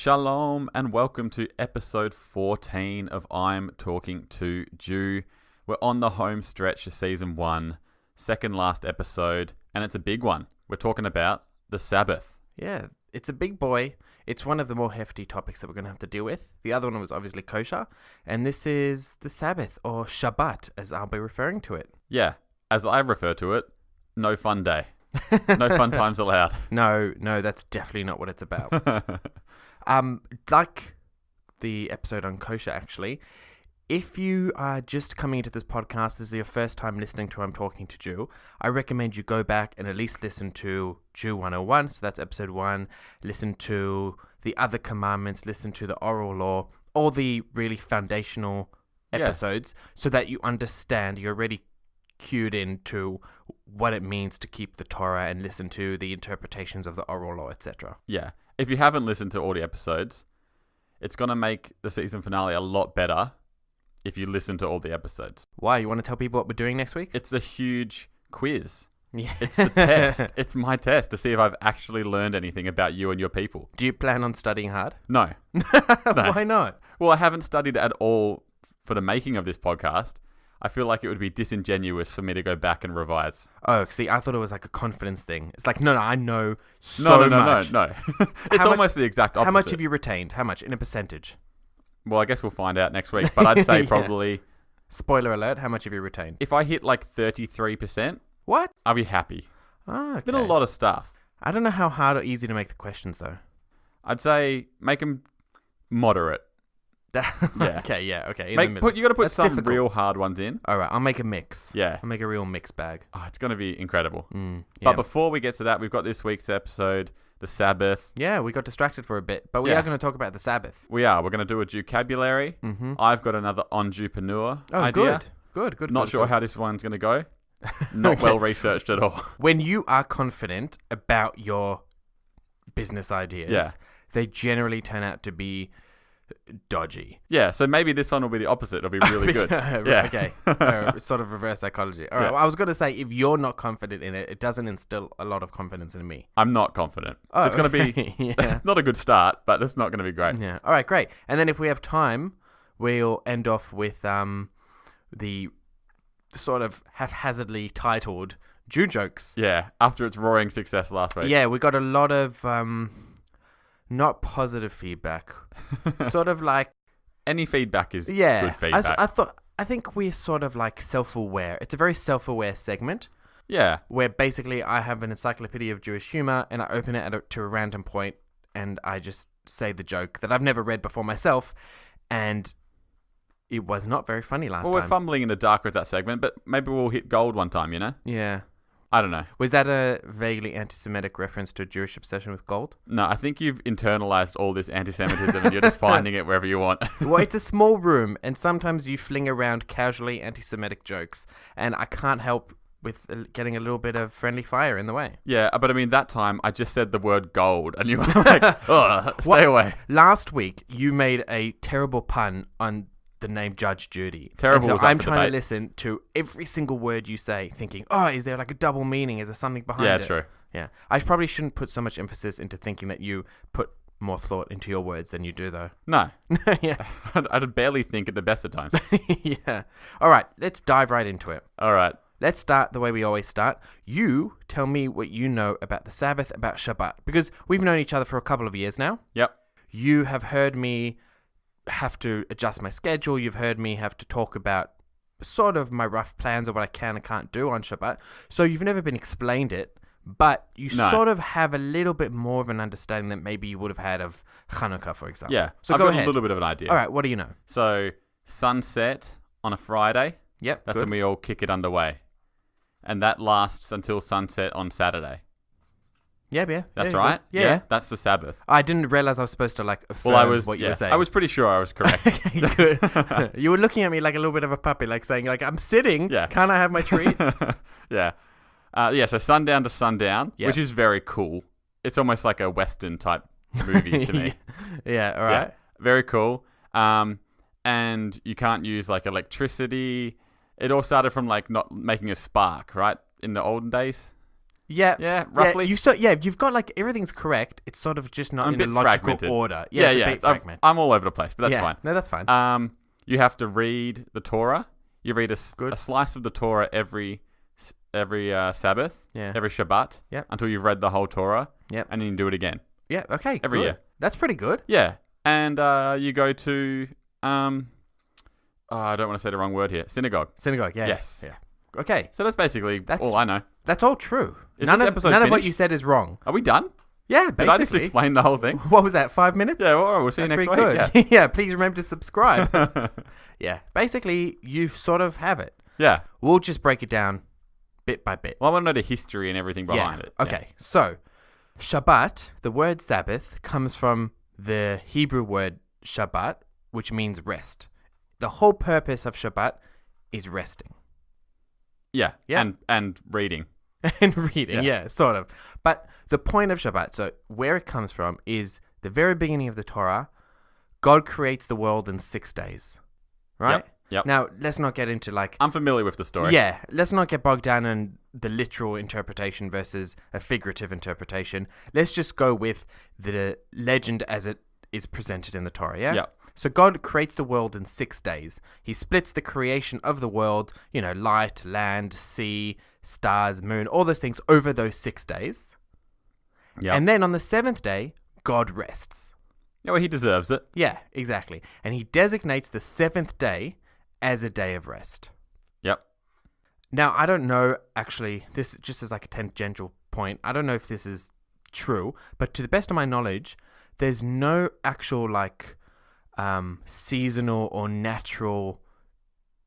Shalom and welcome to episode 14 of I'm Talking to Jew. We're on the home stretch of season 1, second last episode, and it's a big one. We're talking about the Sabbath. Yeah, it's a big boy. It's one of the more hefty topics that we're going to have to deal with. The other one was obviously kosher, and this is the Sabbath, or Shabbat, as I'll be referring to it. Yeah, as I refer to it, no fun day. No fun times allowed. No, that's definitely not what it's about. Like the episode on kosher, actually, if you are just coming into this podcast, this is your first time listening to I'm Talking to Jew, I recommend you go back and at least listen to Jew 101, so that's episode 1, listen to the other commandments, listen to the oral law, all the really foundational episodes, so that you understand, you're already cued into what it means to keep the Torah and listen to the interpretations of the oral law, etc. Yeah. If you haven't listened to all the episodes, it's going to make the season finale a lot better if you listen to all the episodes. Why? You want to tell people what we're doing next week? It's a huge quiz. Yeah. It's the test. It's my test to see if I've actually learned anything about you and your people. Do you plan on studying hard? No. Why not? Well, I haven't studied at all for the making of this podcast. I feel like it would be disingenuous for me to go back and revise. Oh, see, I thought it was like a confidence thing. It's like, no, I know so much. No. It's almost the exact opposite. How much have you retained? How much in a percentage? Well, I guess we'll find out next week. But I'd say probably... Spoiler alert, how much have you retained? If I hit like 33%... What? I'll be happy. Oh, okay. It's been a lot of stuff. I don't know how hard or easy to make the questions, though. I'd say make them moderate. Yeah. Okay. You got to put some difficult, real hard ones in. All right, I'll make a mix. Yeah. I'll make a real mix bag. Oh, it's going to be incredible. Yeah. But before we get to that, we've got this week's episode, the Sabbath. Yeah, we got distracted for a bit, but we are going to talk about the Sabbath. We are. We're going to do a Jewcabulary. Mm-hmm. I've got another enJEWpreneur idea. Good. Not sure how this one's going to go. Not well researched at all. When you are confident about your business ideas, they generally turn out to be dodgy. Yeah, so maybe this one will be the opposite. It'll be really good. Okay. Sort of reverse psychology. All right. Well, I was going to say, if you're not confident in it, it doesn't instill a lot of confidence in me. I'm not confident. Oh, it's going to be... It's not a good start, but it's not going to be great. Yeah. All right, great. And then if we have time, we'll end off with the sort of haphazardly titled Jew jokes. Yeah, after its roaring success last week. Yeah, we got a lot of... not positive feedback. Sort of like... Any feedback is good feedback. I think we're sort of like self-aware. It's a very self-aware segment. Yeah. Where basically I have an Encyclopaedia of Jewish Humour and I open it to a random point and I just say the joke that I've never read before myself. And it was not very funny last time. Well, we're fumbling in the dark with that segment, but maybe we'll hit gold one time, you know? Yeah. I don't know. Was that a vaguely anti-Semitic reference to a Jewish obsession with gold? No, I think you've internalized all this anti-Semitism and you're just finding it wherever you want. Well, it's a small room and sometimes you fling around casually anti-Semitic jokes and I can't help with getting a little bit of friendly fire in the way. Yeah, but I mean, that time I just said the word gold and you were like, stay away. Last week, you made a terrible pun on the name Judge Judy. Terrible. And so I'm trying to listen to every single word you say, thinking, is there like a double meaning? Is there something behind it? Yeah, true. Yeah. I probably shouldn't put so much emphasis into thinking that you put more thought into your words than you do, though. No. Yeah. I'd barely think at the best of times. Yeah. All right. Let's dive right into it. All right. Let's start the way we always start. You tell me what you know about the Sabbath, about Shabbat, because we've known each other for a couple of years now. Yep. You have heard me have to adjust my schedule. You've heard me have to talk about sort of my rough plans of what I can and can't do on Shabbat. So you've never been explained it, but you sort of have a little bit more of an understanding than maybe you would have had of Hanukkah, for example. Yeah. So I've go got ahead. a little bit of an idea. All right. What do you know? So sunset on a Friday. Yep. That's when we all kick it underway. And that lasts until sunset on Saturday. Yeah. That's right. Yeah. That's the Sabbath. I didn't realize I was supposed to affirm what you were saying. I was pretty sure I was correct. Okay, good. You were looking at me like a little bit of a puppy, like saying, I'm sitting. Yeah. Can't I have my treat? Yeah. So sundown to sundown, which is very cool. It's almost like a Western type movie to me. Yeah, all right. Yeah, very cool. And you can't use like electricity. It all started from like not making a spark, right? In the olden days. Yeah. Yeah, roughly. You've got like everything's correct. It's sort of just not I'm in a a bit logical fragmented. order. Yeah, it's a bit fragmented. I'm all over the place, but that's fine. No, that's fine. You have to read the Torah. You read a slice of the Torah every Sabbath, every Shabbat, until you've read the whole Torah, and then you do it again. Yeah, okay, every year. That's pretty good. Yeah, and you go to I don't want to say the wrong word here. Synagogue. Synagogue. Yeah. Yes. Yeah. Okay. So that's basically all I know. That's all true. None of what you said is wrong. Are we done? Yeah, basically. Did I just explain the whole thing? What was that, 5 minutes? Yeah, well, we'll see you next week. Good. Yeah. Yeah, please remember to subscribe. Yeah, basically, you sort of have it. Yeah. We'll just break it down bit by bit. Well, I want to know the history and everything behind it. Okay, so Shabbat, the word Sabbath, comes from the Hebrew word Shabbat, which means rest. The whole purpose of Shabbat is resting. Yeah. And reading. And reading, yeah, sort of. But the point of Shabbat, so where it comes from, is the very beginning of the Torah. God creates the world in 6 days, right? Yep. Now, let's not get into like... I'm familiar with the story. Yeah, let's not get bogged down in the literal interpretation versus a figurative interpretation. Let's just go with the legend as it is presented in the Torah, yeah? Yep. So God creates the world in 6 days. He splits the creation of the world, light, land, sea, stars, moon, all those things over those 6 days. Yeah. And then on the 7th day, God rests. Yeah, well, he deserves it. Yeah, exactly. And he designates the 7th day as a day of rest. Yep. Now, I don't know, actually, this just as like a tangential point, I don't know if this is true, but to the best of my knowledge, there's no actual like seasonal or natural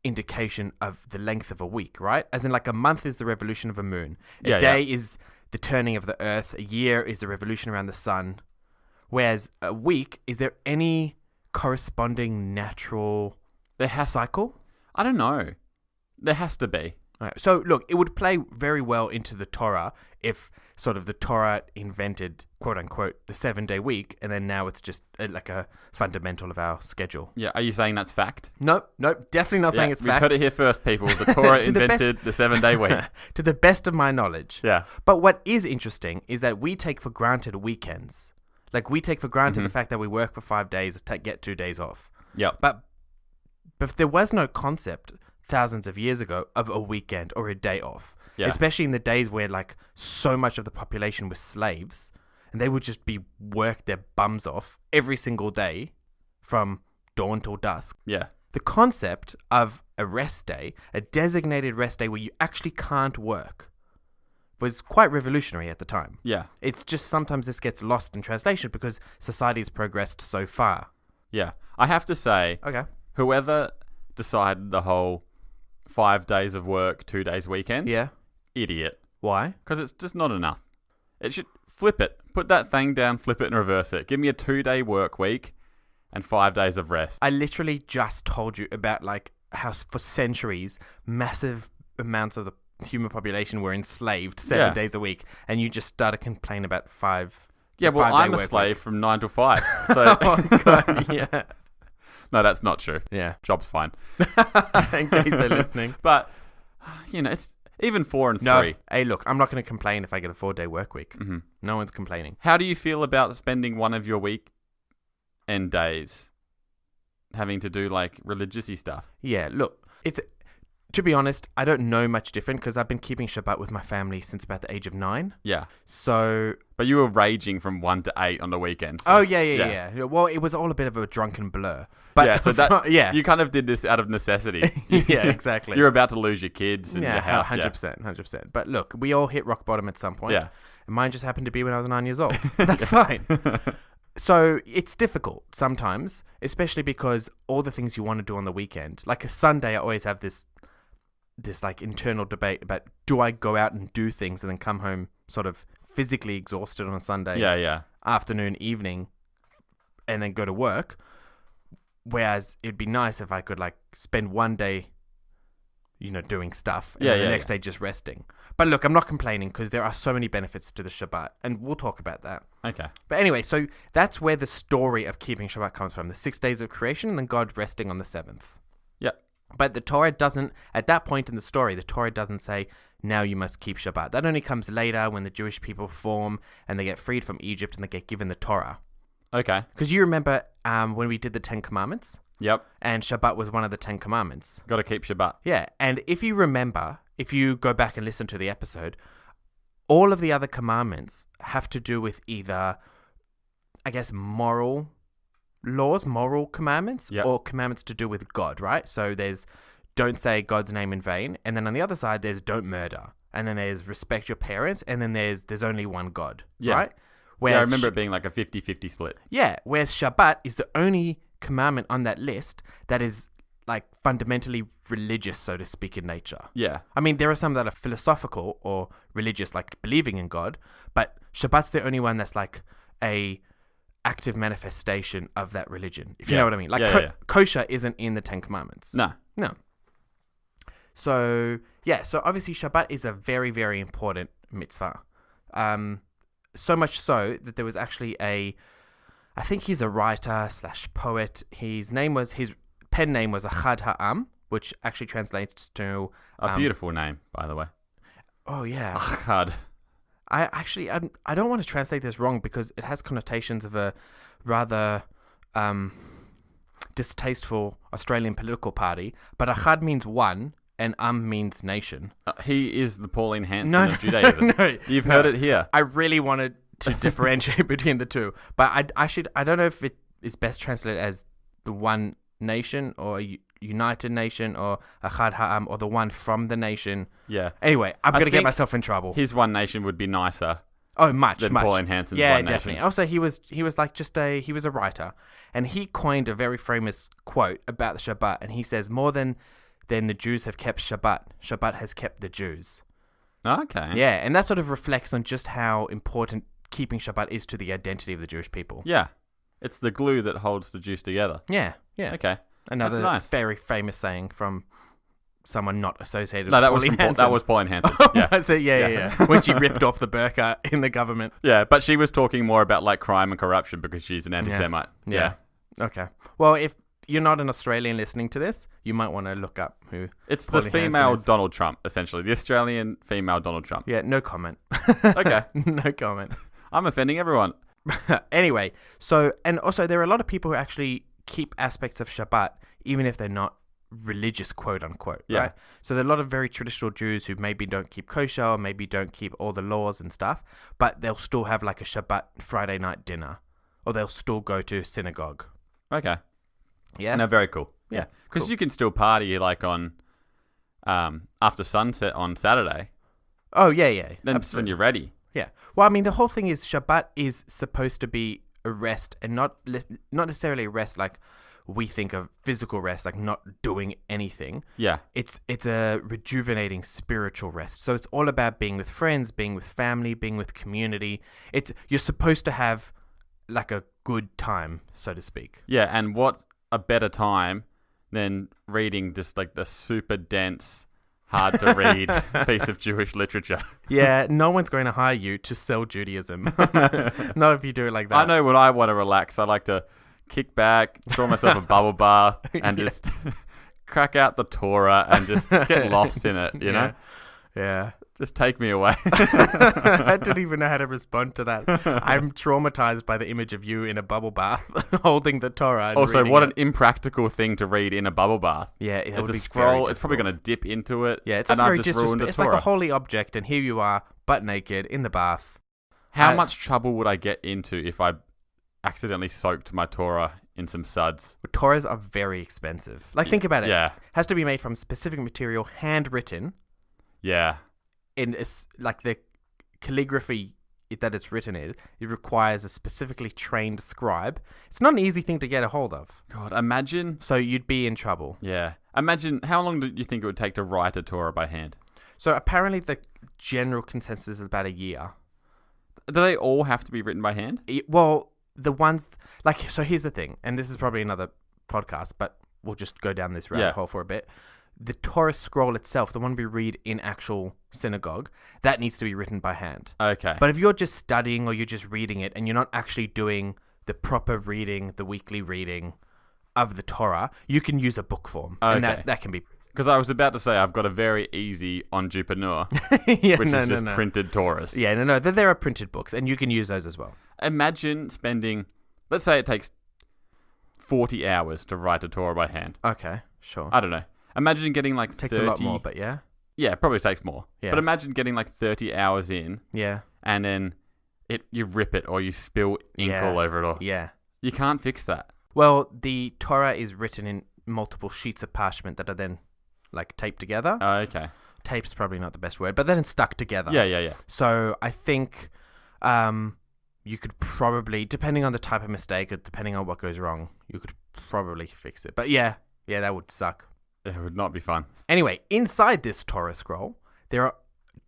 indication of the length of a week, right? As in like a month is the revolution of a moon. A day is the turning of the earth. A year is the revolution around the sun. Whereas a week, is there any corresponding natural cycle? I don't know. There has to be. Right. So look, it would play very well into the Torah if sort of the Torah invented, quote unquote, the 7-day week, and then now it's just like a fundamental of our schedule. Yeah, are you saying that's fact? Nope, definitely not saying it's fact. We've heard it here first, people. The Torah invented the 7-day week. To the best of my knowledge. Yeah. But what is interesting is that we take for granted weekends. Like we take for granted the fact that we work for 5 days to get 2 days off. Yeah. But there was no concept thousands of years ago of a weekend or a day off. Yeah. Especially in the days where like so much of the population was slaves and they would just be worked their bums off every single day from dawn till dusk. Yeah. The concept of a rest day, a designated rest day where you actually can't work, was quite revolutionary at the time. Yeah. It's just sometimes this gets lost in translation because society's progressed so far. Yeah. I have to say, whoever decided the whole 5 days of work, 2 days weekend, idiot. Why? Because it's just not enough. It should flip it. Put that thing down, flip it and reverse it. Give me a 2-day work week and 5 days of rest. I literally just told you about like how for centuries, massive amounts of the human population were enslaved 7 days a week, and you just started complaining about 5. Yeah, well, I'm a slave from 9 to 5. So. Oh God, yeah. No, that's not true. Yeah, job's fine. In case they're listening, but it's even 4 and 3. No, hey, look, I'm not going to complain if I get a 4-day work week. Mm-hmm. No one's complaining. How do you feel about spending one of your weekend days having to do like religious-y stuff? Yeah, look, to be honest, I don't know much different because I've been keeping Shabbat with my family since about the age of 9. Yeah. So... But you were raging from 1 to 8 on the weekends. So. Oh, yeah. Well, it was all a bit of a drunken blur. But yeah, so that, you kind of did this out of necessity. Yeah, exactly. You're about to lose your kids and your house. 100%. But look, we all hit rock bottom at some point. Yeah. And mine just happened to be when I was 9 years old. That's fine. So it's difficult sometimes, especially because all the things you want to do on the weekend, like a Sunday, I always have this like internal debate about, do I go out and do things and then come home sort of physically exhausted on a Sunday afternoon, evening, and then go to work? Whereas it'd be nice if I could like spend one day, doing stuff, and the next day just resting. But look, I'm not complaining because there are so many benefits to the Shabbat, and we'll talk about that. Okay. But anyway, so that's where the story of keeping Shabbat comes from: the 6 days of creation and then God resting on the 7th. Yep. But the Torah doesn't, at that point in the story, the Torah doesn't say, now you must keep Shabbat. That only comes later when the Jewish people form and they get freed from Egypt and they get given the Torah. Okay. Because you remember when we did the 10 Commandments? Yep. And Shabbat was one of the 10 Commandments. Got to keep Shabbat. Yeah. And if you remember, if you go back and listen to the episode, all of the other commandments have to do with either, I guess, moral laws, moral commandments, Yep. or commandments to do with God, right? So there's don't say God's name in vain. And then on the other side, there's don't murder. And then there's respect your parents. And then there's only one God, Yeah. right? Yeah, I remember it being like a 50-50 split. Yeah, whereas Shabbat is the only commandment on that list that is like fundamentally religious, so to speak, in nature. Yeah. I mean, there are some that are philosophical or religious, like believing in God, but Shabbat's the only one that's like a active manifestation of that religion, if you know what I mean. Like kosher isn't in the 10 Commandments. No. So, yeah, so obviously Shabbat is a very, very important mitzvah. So much so that there was actually I think he's a writer / poet. His pen name was Achad Ha'am, which actually translates to... A beautiful name, by the way. Oh, yeah. Achad. I don't want to translate this wrong because it has connotations of a rather distasteful Australian political party, but Achad means one, and means nation. He is the Pauline Hanson of Judaism. No, You've heard it here. I really wanted to differentiate between the two, but I don't know if it is best translated as the one nation or united nation or Achad Ha'am or the one from the nation. Yeah. Anyway, I'm going to get myself in trouble. His one nation would be nicer. Oh, much. Pauline Hanson's yeah, one definitely. nation. Also, he was like he was a writer, and he coined a very famous quote about the Shabbat, and he says, "More than the Jews have kept Shabbat, Shabbat has kept the Jews." Okay. Yeah, and that sort of reflects on just how important keeping Shabbat is to the identity of the Jewish people. Yeah. It's the glue that holds the Jews together. Yeah. Okay. Another That's nice. very famous saying from someone not associated with No, Pauline Hanson. that was Pauline Hanson. Yeah. I said, yeah. When she ripped off the burqa in the government. Yeah, but she was talking more about like crime and corruption because she's an anti-Semite. Yeah. Okay. Well, if you're not an Australian listening to this, you might want to look up who It's Pauline the female Hanson is. Donald Trump, essentially. The Australian female Donald Trump. Yeah, no comment. Okay. No comment. I'm offending everyone. Anyway, so, and also there are a lot of people who actually keep aspects of Shabbat, even if they're not religious, quote unquote, Yeah. right? So there are a lot of very traditional Jews who maybe don't keep kosher or maybe don't keep all the laws and stuff, but they'll still have like a Shabbat Friday night dinner, or they'll still go to synagogue. Okay. Yeah. No, very cool. Yeah. Because Cool. you can still party like on after sunset on Saturday. Oh, yeah. Then Absolutely. when you're ready. Yeah. Well, I mean, the whole thing is Shabbat is supposed to be a rest, and not necessarily a rest like we think of physical rest, like not doing anything. Yeah. It's a rejuvenating spiritual rest. So it's all about being with friends, being with family, being with community. You're supposed to have like a good time, so to speak. Yeah, and what a better time than reading just like the super dense, hard to read piece of Jewish literature. Yeah, no one's going to hire you to sell Judaism. Not if you do it like that. I know when I want to relax, I like to kick back, draw myself a bubble bath, and just crack out the Torah and just get lost in it, you know? Yeah. Just take me away. I don't even know how to respond to that. I'm traumatized by the image of you in a bubble bath holding the Torah. And Also, reading what it. an impractical thing to read in a bubble bath. Yeah, It's a scroll. It's probably going to dip into it. Yeah, it's and also I've very just ruined the It's like Torah. a holy object, and here you are, butt naked, in the bath. How much trouble would I get into if I accidentally soaked my Torah in some suds? Torahs are very expensive. Like, think about it. Yeah. Has to be made from specific material, handwritten. Yeah. Like the calligraphy that it's written in, it requires a specifically trained scribe. It's not an easy thing to get a hold of. God, imagine. So you'd be in trouble. Yeah. Imagine, how long do you think it would take to write a Torah by hand? So apparently the general consensus is about a year. Do they all have to be written by hand? Well, the ones, like, so here's the thing, and this is probably another podcast, but we'll just go down this rabbit hole for a bit. The Torah scroll itself, the one we read in actual synagogue, that needs to be written by hand. Okay. But if you're just studying or you're just reading it and you're not actually doing the proper reading, the weekly reading of the Torah, you can use a book form. And Okay. that can be Because I was about to say I've got a very easy enJEWpreneur, Yeah, which no, is no, just no. printed Torahs. Yeah, no. There are printed books, and you can use those as well. Imagine spending, let's say it takes 40 hours to write a Torah by hand. Okay, sure. I don't know. Imagine getting like Takes 30... a lot more, but yeah. Yeah, it probably takes more. Yeah. But imagine getting like 30 hours in, Yeah. and then you rip it or you spill ink Yeah. all over it. Or Yeah. You can't fix that. Well, the Torah is written in multiple sheets of parchment that are then like taped together. Oh, okay. Tape's probably not the best word, but then stuck together. Yeah. So I think you could probably, depending on the type of mistake or depending on what goes wrong, you could probably fix it. But yeah, that would suck. It would not be fun. Anyway, inside this Torah scroll, there are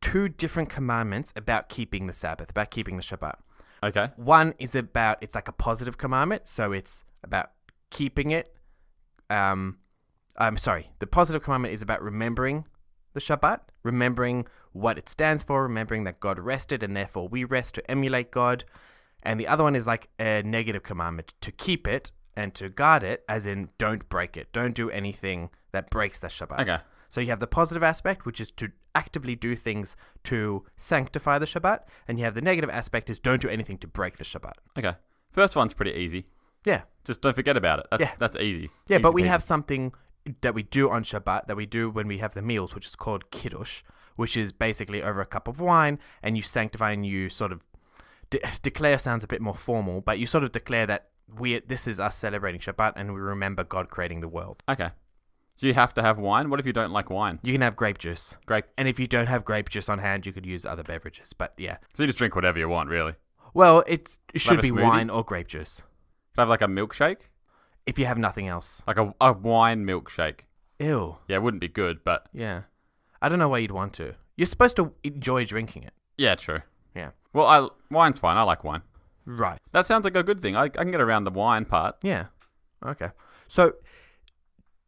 2 different commandments about keeping the Sabbath, about keeping the Shabbat. Okay. One is it's like a positive commandment, so it's about keeping it. The positive commandment is about remembering the Shabbat, remembering what it stands for, remembering that God rested and therefore we rest to emulate God. And the other one is like a negative commandment to keep it and to guard it, as in don't break it. Don't do anything that breaks the Shabbat. Okay. So you have the positive aspect, which is to actively do things to sanctify the Shabbat. And you have the negative aspect is don't do anything to break the Shabbat. Okay. First one's pretty easy. Yeah. Just don't forget about it. That's easy. Yeah, Easy but we peasy. have something that we do on Shabbat that we do when we have the meals, which is called Kiddush, which is basically over a cup of wine, and you sanctify and you sort of declare sounds a bit more formal, but you sort of declare that this is us celebrating Shabbat and we remember God creating the world. Okay. So you have to have wine? What if you don't like wine? You can have grape juice. Grape. And if you don't have grape juice on hand, you could use other beverages, but yeah. So you just drink whatever you want, really? Well, it should a be smoothie? wine or grape juice. Could I have like a milkshake? If you have nothing else. Like a wine milkshake. Ew. Yeah, it wouldn't be good, but... Yeah. I don't know why you'd want to. You're supposed to enjoy drinking it. Yeah, true. Yeah. Well, wine's fine. I like wine. Right. That sounds like a good thing. I can get around the wine part. Yeah. Okay. So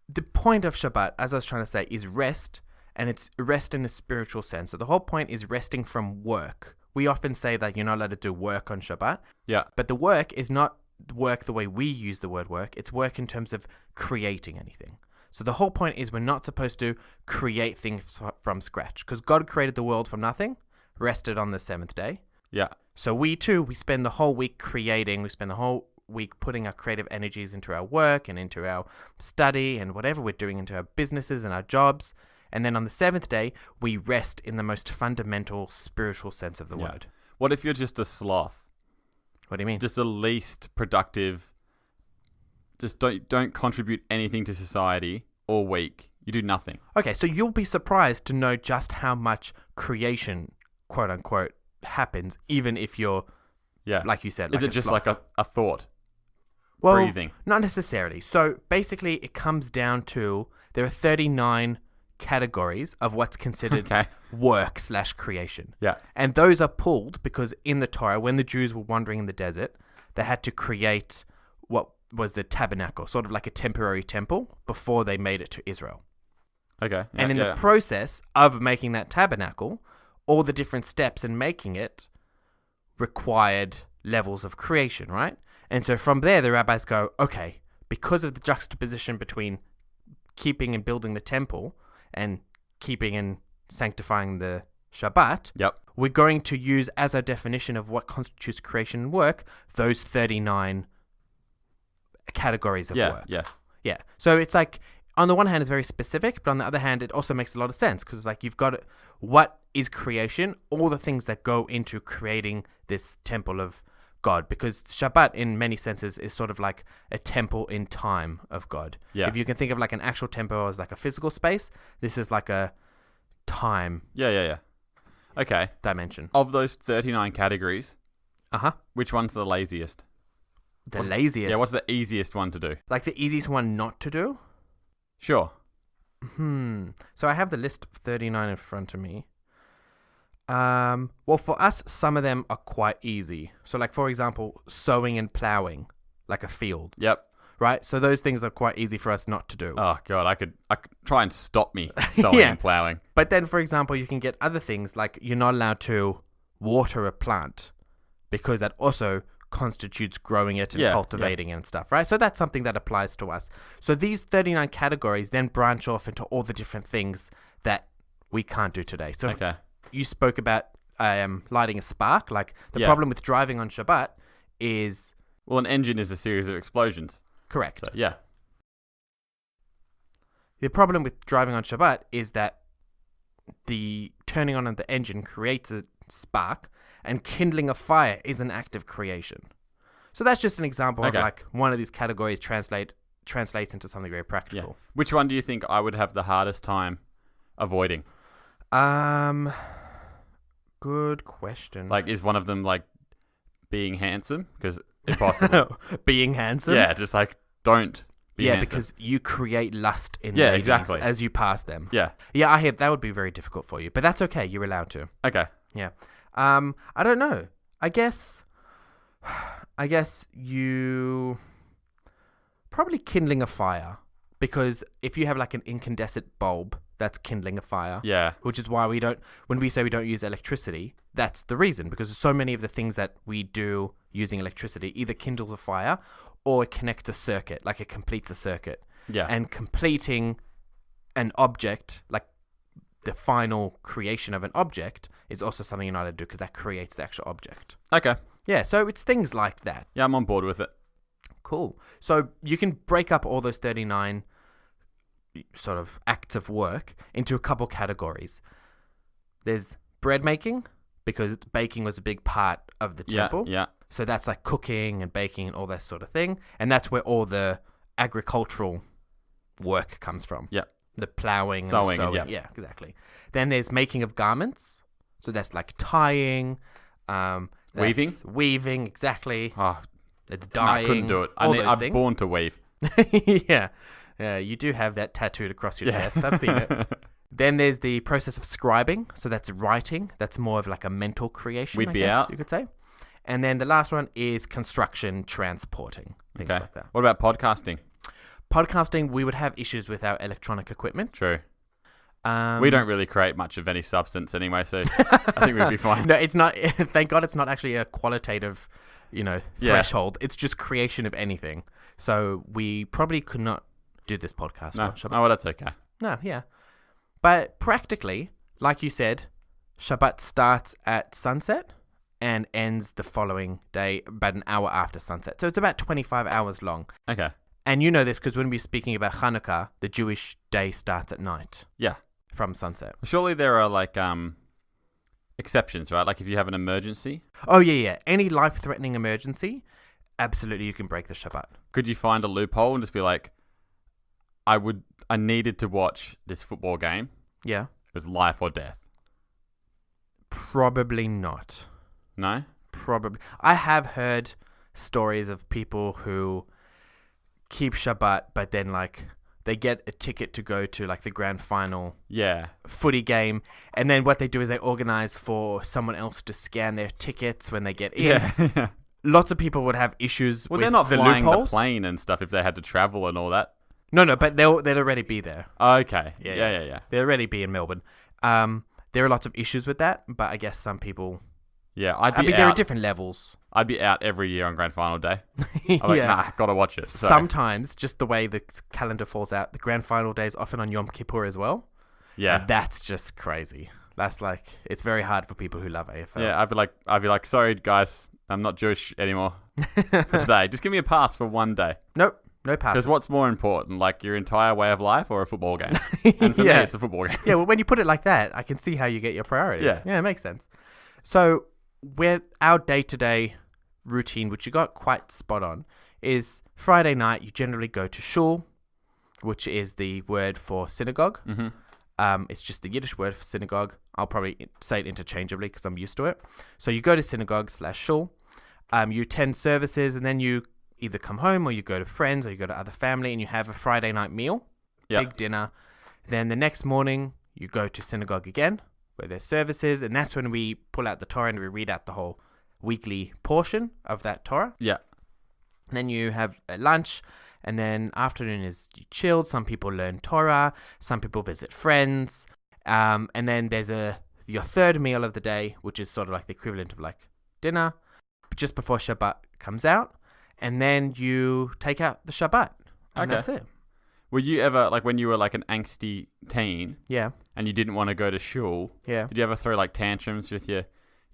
the point of Shabbat, as I was trying to say, is rest, and it's rest in a spiritual sense. So the whole point is resting from work. We often say that you're not allowed to do work on Shabbat. Yeah. But the work is not work the way we use the word work. It's work in terms of creating anything. So the whole point is we're not supposed to create things from scratch, because God created the world from nothing, rested on the 7th day. Yeah. So we spend the whole week creating, we spend the whole week putting our creative energies into our work and into our study and whatever we're doing, into our businesses and our jobs. And then on the 7th day, we rest in the most fundamental spiritual sense of the word. What if you're just a sloth? What do you mean? Just the least productive. Just don't contribute anything to society all week. You do nothing. Okay, so you'll be surprised to know just how much creation, quote unquote, happens, even if you're, like you said, like Is it just sloth. like a thought? Well, Breathing? Not necessarily. So basically, it comes down to there are 39 categories of what's considered work/creation. Yeah. And those are pulled because in the Torah, when the Jews were wandering in the desert, they had to create what was the tabernacle, sort of like a temporary temple, before they made it to Israel. Okay. Yeah, And in the process of making that tabernacle, all the different steps in making it required levels of creation, right? And so from there, the rabbis go, okay, because of the juxtaposition between keeping and building the temple and keeping and sanctifying the Shabbat, we're going to use as our definition of what constitutes creation and work, those 39 categories of work. Yeah. So it's like, on the one hand, it's very specific, but on the other hand, it also makes a lot of sense, because like you've got what is creation, all the things that go into creating this temple of God, because Shabbat in many senses is sort of like a temple in time of God. Yeah. If you can think of like an actual temple as like a physical space, this is like a time Okay. dimension. Of those 39 categories, Uh-huh. which one's the laziest? Laziest. Yeah, what's the easiest one to do? Like the easiest one not to do? Sure. So I have the list of 39 in front of me. Well, for us, some of them are quite easy. So like, for example, sowing and plowing, like a field. Yep. Right? So those things are quite easy for us not to do. Oh, God, I could try and stop me sowing and plowing. But then, for example, you can get other things like you're not allowed to water a plant, because that also constitutes growing it and Yeah, cultivating and stuff, right? So that's something that applies to us. So these 39 categories then branch off into all the different things that we can't do today. So Okay. you spoke about lighting a spark. Like the Yeah. problem with driving on Shabbat is... Well, an engine is a series of explosions. Correct. So, yeah. The problem with driving on Shabbat is that the turning on of the engine creates a spark, and kindling a fire is an act of creation. So that's just an example of Okay. like one of these categories translates into something very Yeah. practical. Which one do you think I would have the hardest time avoiding? Good question. Like, is one of them like being handsome? Because impossible. Being handsome? Yeah, just like don't be handsome. because you create lust in Yeah, ladies exactly. as you pass them. Yeah. Yeah, I hear that would be very difficult for you, but that's okay. You're allowed to. Okay. Yeah. I don't know. I guess you probably kindling a fire, because if you have like an incandescent bulb, that's kindling a fire. Yeah. Which is why when we say we don't use electricity, that's the reason, because so many of the things that we do using electricity either kindles a fire or it connects a circuit, like it completes a circuit. Yeah. And completing an object, like the final creation of an object, is also something you're not allowed to do, because that creates the actual object. Okay. Yeah, so it's things like that. Yeah, I'm on board with it. Cool. So you can break up all those 39 sort of acts of work into a couple categories. There's bread making, because baking was a big part of the temple. Yeah. So that's like cooking and baking and all that sort of thing. And that's where all the agricultural work comes from. Yeah. The plowing, Sewing, and sewing. Yeah, exactly. Then there's making of garments. So that's like tying. Weaving? Weaving, exactly. Oh, It's no, dyeing. I couldn't do it. All I'm those things. born to weave. Yeah. Yeah, you do have that tattooed across your chest. I've seen it. Then there's the process of scribing. So that's writing. That's more of like a mental creation, We'd I be guess out. you could say. And then the last one is construction, transporting, things Okay. like that. What about podcasting? Podcasting, we would have issues with our electronic equipment. True. We don't really create much of any substance anyway, so I think we'd be fine. No, it's not. Thank God it's not actually a qualitative, Yeah. threshold. It's just creation of anything. So we probably could not do this podcast No. on Shabbat. Oh, well, that's okay. No, yeah. But practically, like you said, Shabbat starts at sunset and ends the following day about an hour after sunset. So it's about 25 hours long. Okay. And you know this because when we're speaking about Hanukkah, the Jewish day starts at night Yeah. from sunset. Surely there are like exceptions, right? Like if you have an emergency, Oh, yeah. Any life-threatening emergency, absolutely you can break the Shabbat. could you find a loophole and just be like, I needed to watch this football game. Yeah. It was life or death. Probably not. No? Probably. I have heard stories of people who keep Shabbat, but then like they get a ticket to go to like the grand final Yeah. footy game, and then what they do is they organize for someone else to scan their tickets when they get in. Yeah. Lots of people would have issues Well, with they're not the flying loopholes. the plane and stuff if they had to travel and all that. No, but they'd already be there. Okay. Yeah. Yeah. They'd already be in Melbourne. There are lots of issues with that, but I guess some people... Yeah, there are different levels. I'd be out every year on grand final day. I'm like, nah, gotta watch it. Sorry. Sometimes, just the way the calendar falls out, the grand final day is often on Yom Kippur as well. Yeah. And that's just crazy. That's like, it's very hard for people who love AFL. Yeah, I'd be like, sorry guys, I'm not Jewish anymore for today. Just give me a pass for one day. Nope, no pass. Because what's more important, like your entire way of life or a football game? And for me, Yeah. it's a football game. Yeah, well, when you put it like that, I can see how you get your priorities. Yeah. It makes sense. So, our day-to-day routine, which you got quite spot on, is Friday night, you generally go to shul, which is the word for synagogue. Mm-hmm. It's just the Yiddish word for synagogue. I'll probably say it interchangeably because I'm used to it. So you go to synagogue/shul, you attend services, and then you either come home or you go to friends or you go to other family and you have a Friday night meal, big dinner. Then the next morning, you go to synagogue again, where there's services, and that's when we pull out the Torah and we read out the whole weekly portion of that Torah. Yeah. And then you have a lunch, and then afternoon is you chilled. Some people learn Torah, some people visit friends, and then there's your third meal of the day, which is sort of like the equivalent of like dinner. just before Shabbat comes out, and then you take out the Shabbat, and that's it. Were you ever, like, when you were like an angsty teen, Yeah, and you didn't want to go to shul? yeah. Did you ever throw like tantrums with your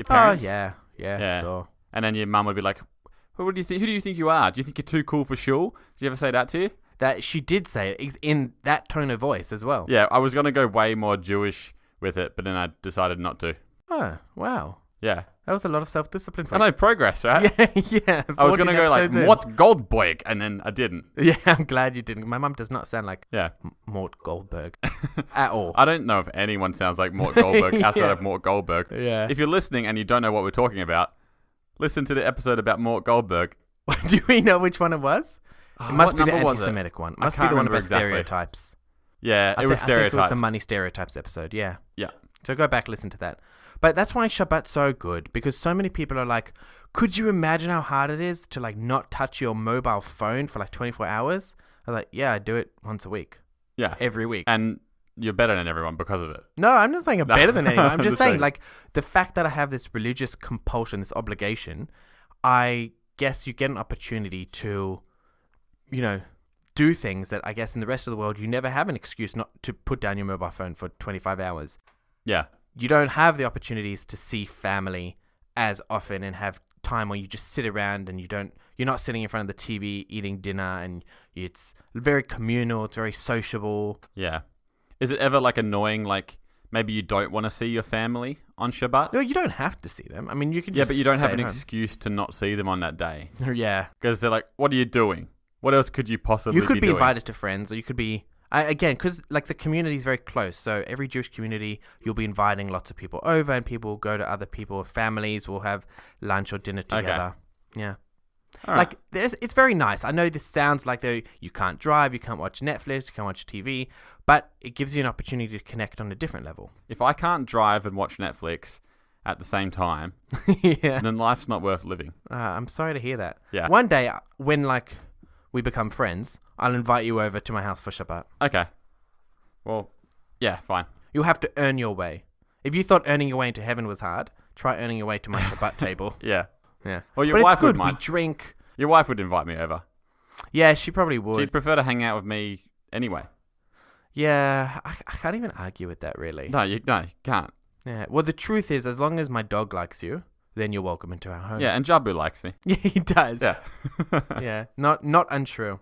parents? Oh, yeah, sure. And then your mum would be like, "Who do you think you are? Do you think you're too cool for shul?" Did you ever say that to you? That she did say it in that tone of voice as well. Yeah, I was gonna go way more Jewish with it, but then I decided not to. Oh, wow. Yeah. That was a lot of self-discipline for I know, progress, right? Yeah. I was going to go like, 14 episodes in. Mort Goldberg, and then I didn't. Yeah, I'm glad you didn't. My mum does not sound like Yeah. Mort Goldberg at all. I don't know if anyone sounds like Mort Goldberg outside Yeah. of Mort Goldberg. Yeah. If you're listening and you don't know what we're talking about, listen to the episode about Mort Goldberg. Do we know which one it was? It must what be the number was it? anti-Semitic one. It I must be can't the one remember about exactly. stereotypes. Yeah, it was I think it stereotypes. was the money stereotypes episode, yeah. Yeah. So go back, listen to that. But that's why Shabbat's so good, because so many people are like, could you imagine how hard it is to like not touch your mobile phone for like 24 hours? I was like, yeah, I do it once a week. Yeah. Every week. And you're better than everyone because of it. No, I'm not saying I'm better than anyone. I'm just Just saying, saying. like, the fact that I have this religious compulsion, this obligation, I guess you get an opportunity to, you know, do things that I guess in the rest of the world you never have an excuse not to put down your mobile phone for 25 hours. Yeah. You don't have the opportunities to see family as often and have time where you just sit around and you're not sitting in front of the TV eating dinner, and it's very communal, it's very sociable. Yeah. Is it ever like annoying, like maybe you don't want to see your family on Shabbat? No, you don't have to see them. I mean, you can Yeah, just but you don't stay have at an home. excuse to not see them on that day. Yeah. Because they're like, what are you doing? What else could you possibly You could be doing? invited to friends, or you could be... again, because like the community is very close, so every Jewish community, you'll be inviting lots of people over, and people will go to other people. Families will have lunch or dinner together. Yeah. All right. Like, it's very nice. I know this sounds like you can't drive, you can't watch Netflix, you can't watch TV, but it gives you an opportunity to connect on a different level. If I can't drive and watch Netflix at the same time, Yeah. then life's not worth living. I'm sorry to hear that. Yeah. One day, when like we become friends, I'll invite you over to my house for Shabbat. Okay. Well, yeah, fine. You'll have to earn your way. If you thought earning your way into heaven was hard, try earning your way to my Shabbat table. Yeah. Yeah. Well, your But wife it's good. would mind. We drink. Your wife would invite me over. Yeah, she probably would. She'd prefer to hang out with me anyway. Yeah, I can't even argue with that, really. No, you can't. Yeah. Well, the truth is, as long as my dog likes you, then you're welcome into our home. Yeah, and Jabu likes me. Yeah, he does. Yeah. Yeah. Not untrue.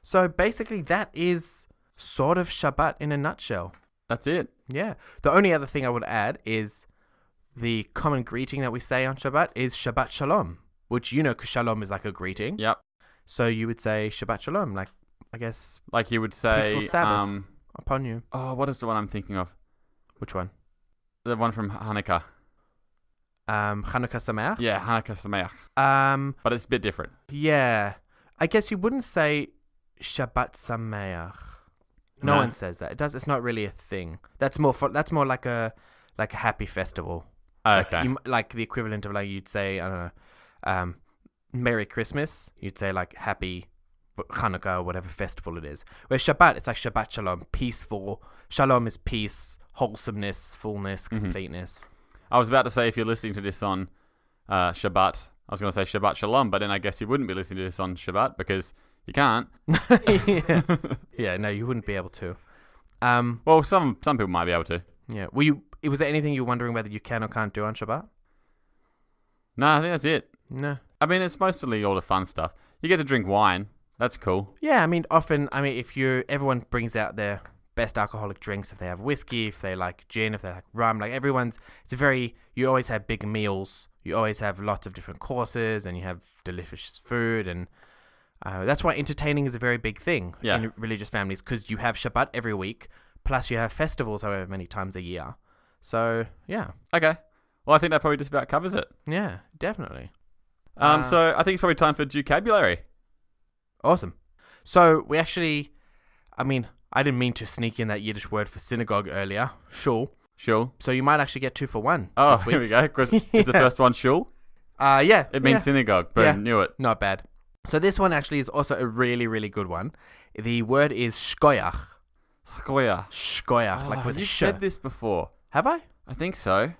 So basically, that is sort of Shabbat in a nutshell. That's it. Yeah. The only other thing I would add is the common greeting that we say on Shabbat is Shabbat Shalom, which you know, because Shalom is like a greeting. Yep. So you would say Shabbat Shalom, like, I guess, Like you would say, Peaceful Sabbath. upon you. oh, what is the one I'm thinking of? Which one? The one from Hanukkah. Chanukah Sameach? Yeah, Hanukkah Sameach. But it's a bit different. Yeah. I guess you wouldn't say Shabbat Sameach. No one says that. It's not really a thing. That's more like a happy festival. Okay. Like the equivalent of, like, you'd say, I don't know, Merry Christmas. You'd say like Happy Hanukkah or whatever festival it is. Whereas Shabbat, it's like Shabbat Shalom, peaceful. Shalom is peace, wholesomeness, fullness, completeness. I was about to say, if you're listening to this on Shabbat, I was going to say Shabbat Shalom, but then I guess you wouldn't be listening to this on Shabbat because you can't. Yeah. Yeah, no, you wouldn't be able to. Well, some people might be able to. Yeah. Was there anything you were wondering whether you can or can't do on Shabbat? No, I think that's it. No. I mean, it's mostly all the fun stuff. You get to drink wine. That's cool. Yeah, I mean, everyone brings out their best alcoholic drinks. If they have whiskey, if they like gin, if they like rum, like you always have big meals. You always have lots of different courses, and you have delicious food, and that's why entertaining is a very big thing in religious families, because you have Shabbat every week, plus you have festivals however many times a year. So, yeah. Okay. Well, I think that probably just about covers it. Yeah, definitely. So I think it's probably time for Jewcabulary. Awesome. So we actually, I didn't mean to sneak in that Yiddish word for synagogue earlier. Shul. Shul. So you might actually get 2 for 1 Oh, this week. here we go. Is the first one shul? Yeah. It means synagogue. Boom, Yeah. knew it. Not bad. So this one actually is also a really, really good one. The word is shkoyach. Square. Shkoyach, like with a You've sh. said this before. Have I? I think so.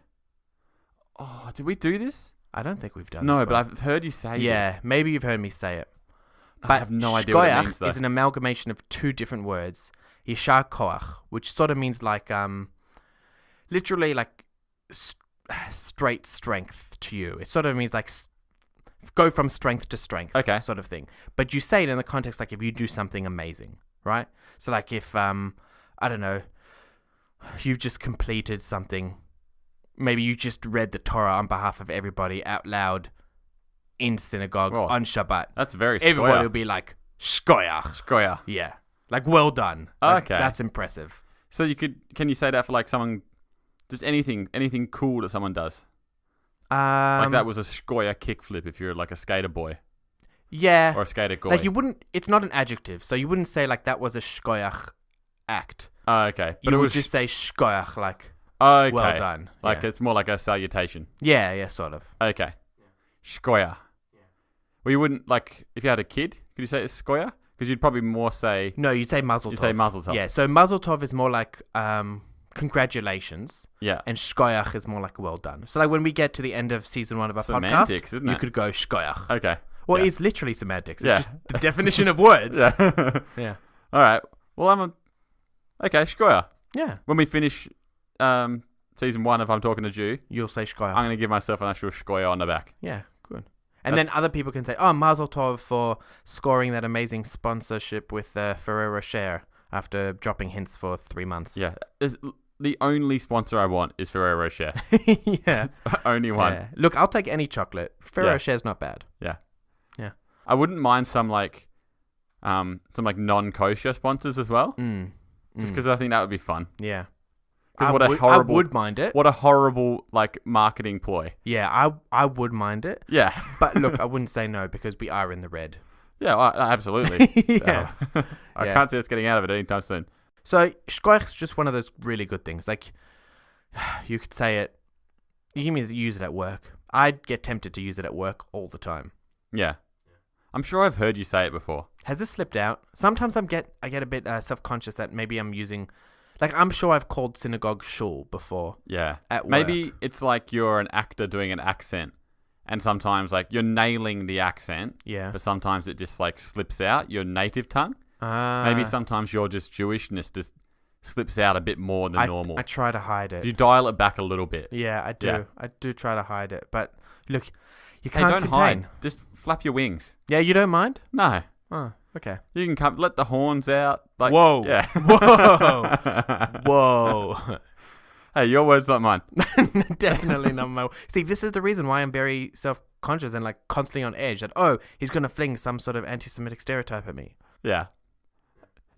Oh, did we do this? I don't think we've done No, this but one. I've heard you say Yeah, this. maybe you've heard me say it. But I have no idea what it means, though. is an amalgamation of two different words. Yishar koach, which sort of means like, literally like straight strength to you. It sort of means like go from strength to strength, Okay. sort of thing. But you say it in the context like if you do something amazing, right? So like if, I don't know, you've just completed something. Maybe you just read the Torah on behalf of everybody out loud in synagogue Oh, on Shabbat. That's very Everybody Skoya. will be like, shkoyach. Skoya. Yeah. Like, well done. Like, Okay. That's impressive. So can you say that for like someone, just anything cool that someone does? Like that was a Skoya kickflip if you're like a skater boy Yeah. or a skater guy. Like you wouldn't, it's not an adjective. So you wouldn't say like that was a shkoyach act. Oh, okay. But You it would was just say shkoyach, like, okay. well done. Like yeah. it's more like a salutation. Yeah, sort of. Okay. Skoya. Well, you wouldn't, like, if you had a kid, could you say it's Skoya? Because you'd probably more say, No, you'd say mazel tov. you'd say Mazel Tov. Yeah, so mazel tov is more like congratulations, Yeah. and shkoyach is more like well done. So like when we get to the end of season 1 of our Semantics, podcast, isn't you it? could go shkoyach. Okay. Well, yeah. it's literally semantics. It's Yeah. just the definition of words. Yeah. Yeah. All right. Well, okay, Skoya. Yeah. When we finish season 1 of I'm Talking to Jew, You'll say shkoyach. I'm going to give myself an actual Skoya on the back. Yeah, good. And then other people can say, oh, mazel tov for scoring that amazing sponsorship with Ferrero Rocher after dropping hints for 3 months. Yeah. The only sponsor I want is Ferrero Rocher. Yeah. It's the only one. Yeah. Look, I'll take any chocolate. Ferrero Yeah. Rocher's not bad. Yeah. Yeah. I wouldn't mind some like non-kosher sponsors as well, just because I think that would be fun. Yeah. 'Cause I would mind it. What a horrible like marketing ploy. Yeah, I would mind it. Yeah. But look, I wouldn't say no because we are in the red. Yeah, well, absolutely. Yeah. I Yeah. can't see us getting out of it anytime soon. So, shkoyach is just one of those really good things. Like, you could say it, you can use it at work. I'd get tempted to use it at work all the time. Yeah. I'm sure I've heard you say it before. Has this slipped out? Sometimes I get a bit self-conscious that maybe I'm using, like, I'm sure I've called synagogue shul before. Yeah. At work. Maybe it's like you're an actor doing an accent, and sometimes like you're nailing the accent, Yeah. but sometimes it just like slips out your native tongue. Ah. Maybe sometimes your just Jewishness just slips out a bit more than normal. I try to hide it. You dial it back a little bit. Yeah, I do. Yeah. I do try to hide it. But look, you Hey, can't don't contain. hide. Just flap your wings. Yeah, you don't mind? No. Oh, okay. You can come. Let the horns out. Like, Whoa. Yeah. Whoa. Whoa. Hey, your words, not mine. Definitely not my. See, this is the reason why I'm very self-conscious and like constantly on edge. That he's gonna fling some sort of anti-Semitic stereotype at me. Yeah.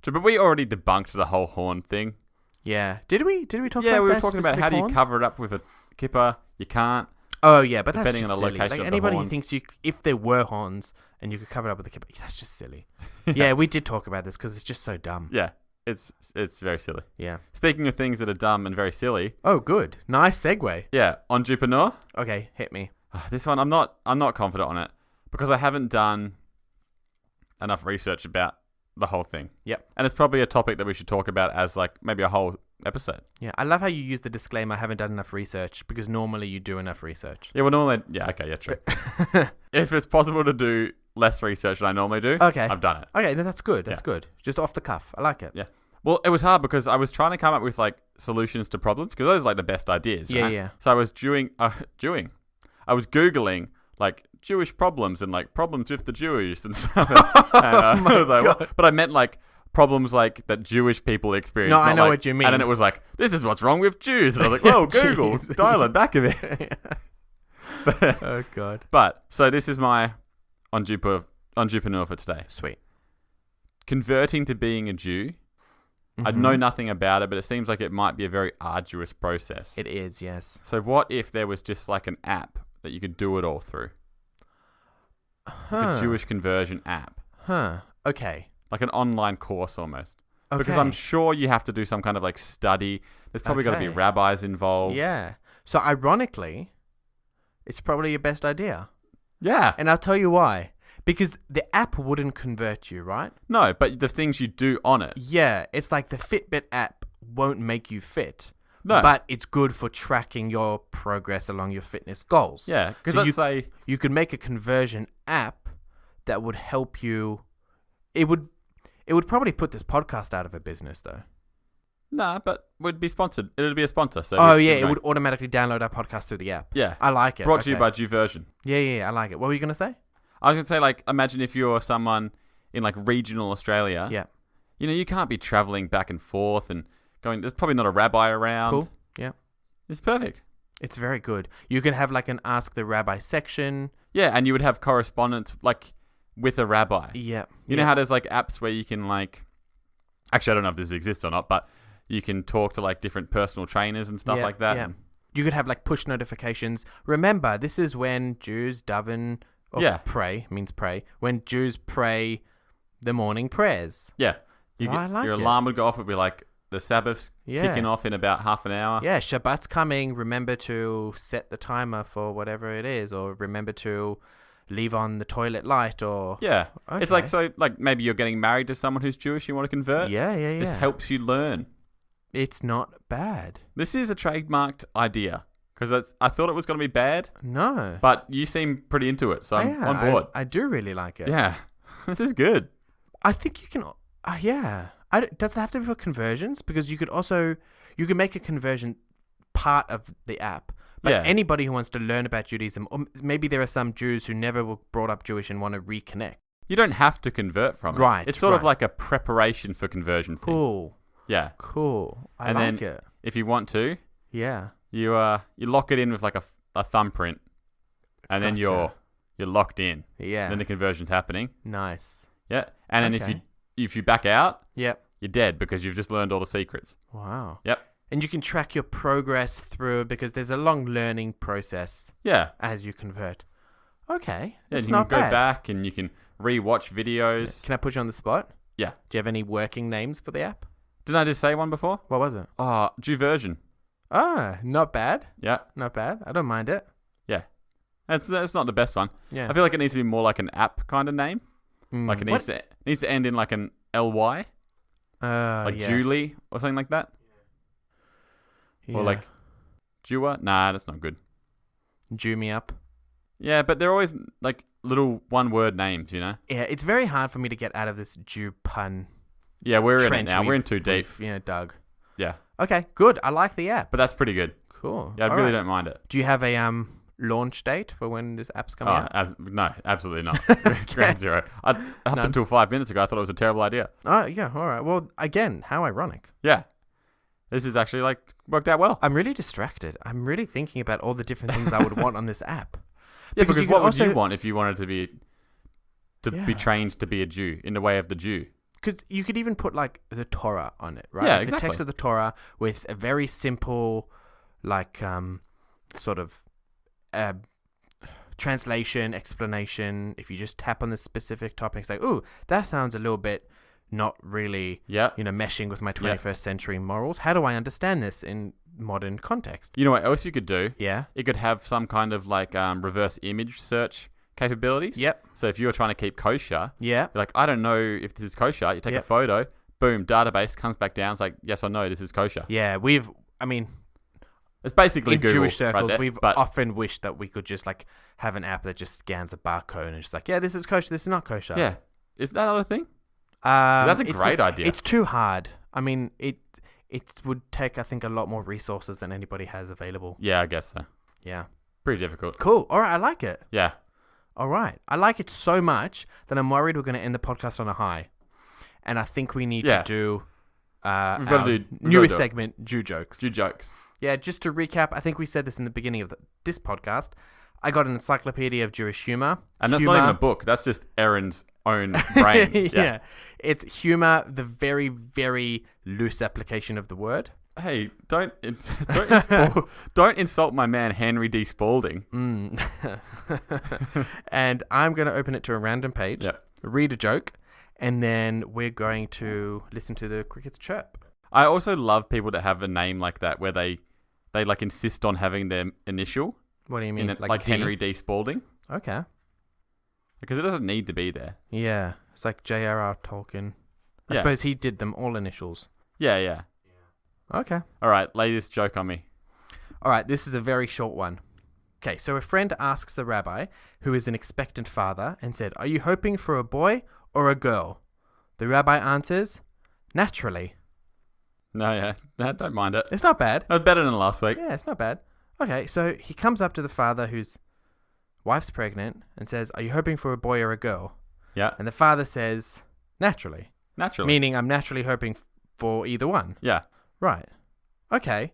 True, but we already debunked the whole horn thing. Yeah. Did we talk about that? Yeah, we were talking about how do you horns? cover it up with a kippah. You can't. Oh yeah, but depending that's on just the silly. location Like of the anybody who horns. thinks if there were horns and you could cover it up with a kippah, that's just silly. Yeah, we did talk about this because it's just so dumb. Yeah, it's very silly. Yeah. Speaking of things that are dumb and very silly, Oh, good. Nice segue. yeah, on enJEWpreneur. Okay, hit me. This one I'm not confident on it because I haven't done enough research about the whole thing. Yep. And it's probably a topic that we should talk about as like maybe a whole episode. Yeah, I love how you use the disclaimer, I haven't done enough research, because normally you do enough research. Yeah, well normally okay, yeah, true. If it's possible to do less research than I normally do, Okay. I've done it. Okay, then that's good. That's good. Just off the cuff. I like it. Yeah. Well, it was hard because I was trying to come up with like solutions to problems because those are like the best ideas. Yeah, right? yeah. So I was I was Googling like Jewish problems and like problems with the Jews and stuff. And, I was like, what? But I meant like problems like that Jewish people experience. No, I not know like- what you mean. And then it was like, this is what's wrong with Jews. And I was like, whoa, Google, Jeez. dial it back a bit. Oh, God. But so this is my on enJEWpreneur for today. Sweet. Converting to being a Jew. I know nothing about it, but it seems like it might be a very arduous process. It is, yes. So what if there was just like an app that you could do it all through? Like a Jewish conversion app. Okay. Like an online course almost. Because Okay. I'm sure you have to do some kind of like study. There's probably got to be Okay. rabbis involved. Yeah. So ironically, it's probably your best idea. Yeah. And I'll tell you why. Because the app wouldn't convert you, right? No, but the things you do on it. Yeah. It's like the Fitbit app won't make you fit. No. But it's good for tracking your progress along your fitness goals. Yeah, because So let's say... You could make a conversion app that would help you. It would probably put this podcast out of a business, though. Nah, but would be sponsored. It would be a sponsor. So it would automatically download our podcast through the app. Yeah. I like it. Brought to you by Jewversion. Yeah, I like it. What were you going to say? I was going to say, like, imagine if you're someone in, like, regional Australia. Yeah. You know, you can't be traveling back and forth and going... There's probably not a rabbi around. Cool. Yeah. It's perfect. It's very good. You can have, like, an Ask the Rabbi section. Yeah, and you would have correspondence, like, with a rabbi. Yeah. You know how there's, like, apps where you can, like... Actually, I don't know if this exists or not, but you can talk to, like, different personal trainers and stuff like that. Yeah. You could have, like, push notifications. Remember, this is when Jews daven... pray, means pray. When Jews pray the morning prayers. Yeah. I like your it. alarm would go off. It'd be like, the Sabbath's kicking off in about half an hour. Yeah, Shabbat's coming. Remember to set the timer for whatever it is, or remember to leave on the toilet light, or... Yeah. Okay. It's like, so, like, maybe you're getting married to someone who's Jewish, you want to convert. Yeah. This helps you learn. It's not bad. This is a trademarked idea. Because I thought it was going to be bad. No. But you seem pretty into it, so I'm on board. I do really like it. Yeah. This is good. I think you can... does it have to be for conversions? Because you can make a conversion part of the app. But anybody who wants to learn about Judaism, or maybe there are some Jews who never were brought up Jewish and want to reconnect. You don't have to convert from it. Right. It's sort of like a preparation for conversion thing. Cool. Yeah. Cool. I and like then it. If you want to, yeah, you lock it in with like a thumbprint, and then you're locked in. Yeah. Then the conversion's happening. Nice. Yeah. And then if you back out, yep, you're dead because you've just learned all the secrets. Wow. Yep. And you can track your progress through, because there's a long learning process. Yeah. As you convert. Okay. Yeah, it's you not can go bad. back and you can re-watch videos. Can I put you on the spot? Yeah. Do you have any working names for the app? Didn't I just say one before? What was it? Oh, Jewversion. Ah, not bad. Yeah. Not bad. I don't mind it. Yeah. It's not the best one. Yeah. I feel like it needs to be more like an app kind of name. Like it needs to end in like an LY. Like Julie or something like that. Yeah. Or like Jewa. Nah, that's not good. Jew me up. Yeah, but they're always like little one-word names, you know? Yeah, it's very hard for me to get out of this Jew pun. Yeah, we're in it now. We're in too deep. Dug. Yeah. Okay, good. I like the app. But that's pretty good. Cool. Yeah, I really don't mind it. Do you have a launch date for when this app's coming out? No, absolutely not. Ground zero. Up until 5 minutes ago, I thought it was a terrible idea. Oh, yeah. All right. Well, again, how ironic. Yeah. This is actually like worked out well. I'm really distracted. I'm really thinking about all the different things I would want on this app. Yeah, because what would you want if you wanted to be trained to be a Jew in the way of the Jew? Because you could even put like the Torah on it, right? Yeah, like exactly. The text of the Torah with a very simple, like, sort of translation, explanation. If you just tap on the specific topic, it's like, ooh, that sounds a little bit not really, meshing with my 21st century morals. How do I understand this in modern context? You know what else you could do? Yeah. It could have some kind of like reverse image search capabilities. Yep. So if you're trying to keep kosher, yeah, you're like, I don't know if this is kosher. You take a photo, boom, database comes back down. It's like, yes or no, this is kosher. Yeah, it's basically in Google, Jewish circles, right there, we've often wished that we could just like have an app that just scans a barcode and just like, yeah, this is kosher, this is not kosher. Yeah. Is that not a thing? That's a great idea. It's too hard. I mean, it would take, I think, a lot more resources than anybody has available. Yeah, I guess so. Yeah. Pretty difficult. Cool. All right, I like it. Yeah. All right. I like it so much that I'm worried we're going to end the podcast on a high. And I think we need to do we've got to do newest segment, Jew Jokes. Jew Jokes. Yeah, just to recap, I think we said this in the beginning of this podcast. I got an Encyclopaedia of Jewish Humour. And that's not even a book. That's just Aaron's own brain. Yeah. It's humour, the very, very loose application of the word. Hey, don't insult my man Henry D. Spalding. And I'm going to open it to a random page, read a joke, and then we're going to listen to the crickets chirp. I also love people that have a name like that where they like insist on having their initial. What do you mean? Like Henry D. Spalding. Okay. Because it doesn't need to be there. Yeah. It's like J.R.R. Tolkien. I suppose he did them all initials. Yeah. Okay. All right, lay this joke on me. All right, this is a very short one. Okay, so a friend asks the rabbi, who is an expectant father, and said, "Are you hoping for a boy or a girl?" The rabbi answers, "Naturally." No, don't mind it. It's not bad. That was better than last week. Yeah, it's not bad. Okay, so he comes up to the father whose wife's pregnant and says, "Are you hoping for a boy or a girl?" Yeah. And the father says, "Naturally." Naturally. Meaning I'm naturally hoping for either one. Yeah. Right. Okay.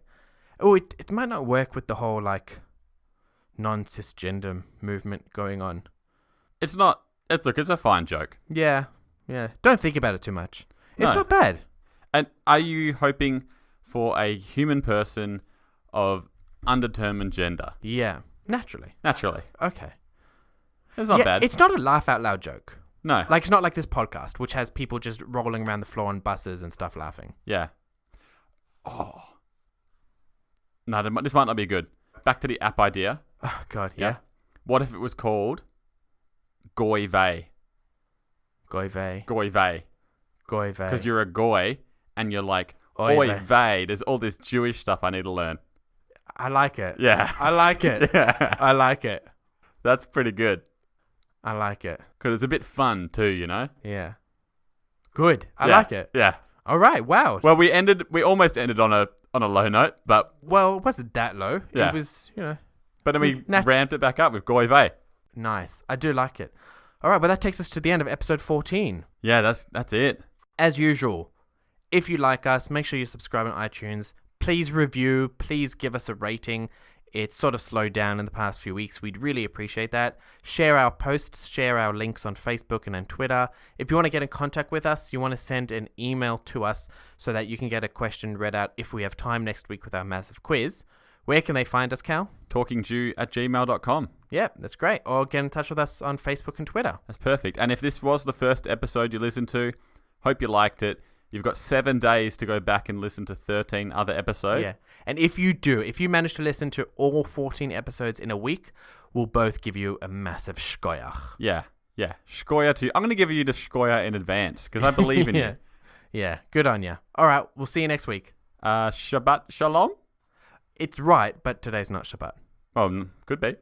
Oh, it might not work with the whole, like, non-cisgender movement going on. It's not. Look, it's a fine joke. Yeah. Don't think about it too much. It's No. not bad. And are you hoping for a human person of undetermined gender? Yeah. Naturally. Naturally. Okay. It's not bad. It's not a laugh out loud joke. No. Like, it's not like this podcast, which has people just rolling around the floor on buses and stuff laughing. Yeah. Oh. No, this might not be good. Back to the app idea. Oh, God, yeah. What if it was called Goy Vey? Goy vey. Goy Vey. Goy vey. Because you're a goy and you're like, Oy Oy vey. vey, there's all this Jewish stuff I need to learn. I like it. Yeah. I like it. Yeah. I like it. That's pretty good. I like it. Because it's a bit fun too, you know? Yeah. Good. I Yeah. like it. Yeah. All right. Wow. Well, we almost ended on a low note, but Well, it wasn't that low. Yeah. It was, then we Nat- ramped it back up with Goy Vey. nice. I do like it. All right. Well, that takes us to the end of episode 14. Yeah, that's it. As usual, if you like us, make sure you subscribe on iTunes. Please review. Please give us a rating. It's sort of slowed down in the past few weeks. We'd really appreciate that. Share our posts, share our links on Facebook and on Twitter. If you want to get in contact with us, you want to send an email to us so that you can get a question read out if we have time next week with our massive quiz. Where can they find us, Cal? talkingjew@gmail.com. Yeah, that's great. Or get in touch with us on Facebook and Twitter. That's perfect. And if this was the first episode you listened to, hope you liked it. You've got 7 days to go back and listen to 13 other episodes. Yeah. And if you manage to listen to all 14 episodes in a week, we'll both give you a massive shkoyach. Yeah. Shkoya too. I'm going to give you the shkoya in advance because I believe in Yeah. you. Yeah, good on you. All right, we'll see you next week. Shabbat Shalom? It's right, but today's not Shabbat. Well, could be.